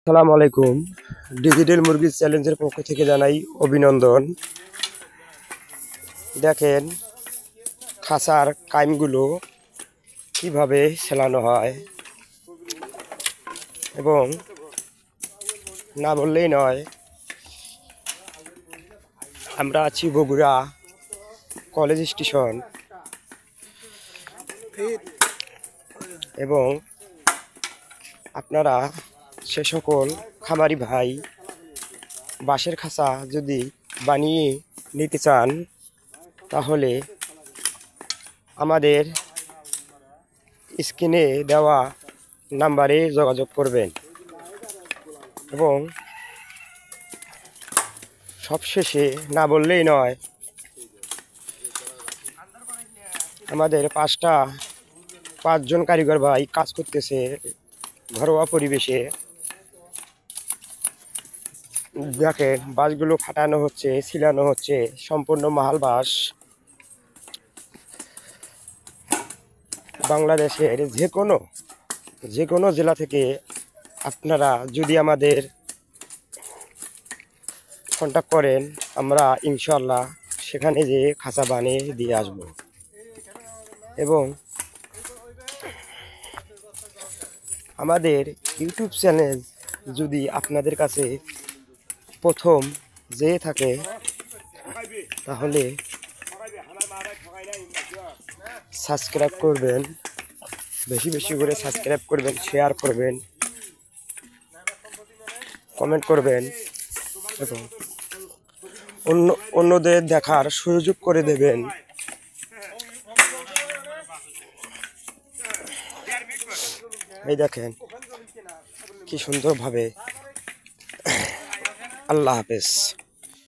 আসসালামু আলাইকুম। ডিজিটাল মুরগি চ্যালেঞ্জের পক্ষ থেকে জানাই অভিনন্দন। দেখেন খাঁচার কাইমগুলো কিভাবে সেলানো হয়, এবং না বললেই নয়, আমরা আছি বগুড়া কলেজ স্টেশন, এবং আপনারা সে সকল খামারি ভাই বাঁশের খাঁচা যদি বানিয়ে নিতে চান তাহলে আমাদের স্ক্রিনে দেওয়া নাম্বারে যোগাযোগ করবেন। এবং সবশেষে না বললেই নয়, আমাদের পাঁচজন কারিগর ভাই কাজ করতেছে ঘরোয়া পরিবেশে। দেখেন বাঁশগুলো ফাটানো হচ্ছে, ছিলানো হচ্ছে, সম্পূর্ণ মাহাল বাঁশ। বাংলাদেশের যে কোনো জেলা থেকে আপনারা যদি আমাদের কন্ট্যাক্ট করেন, আমরা ইনশাল্লাহ সেখানে যেয়ে খাঁচা বানিয়ে দিয়ে আসব। এবং আমাদের ইউটিউব চ্যানেল যদি আপনাদের কাছে প্রথম যেয়ে থাকে তাহলে সাবস্ক্রাইব করবেন, বেশি বেশি করে সাবস্ক্রাইব করবেন, শেয়ার করবেন, কমেন্ট করবেন, এবং অন্যদের দেখার সুযোগ করে দেবেন। এই দেখেন কি সুন্দরভাবে। আল্লাহ হাফেজ।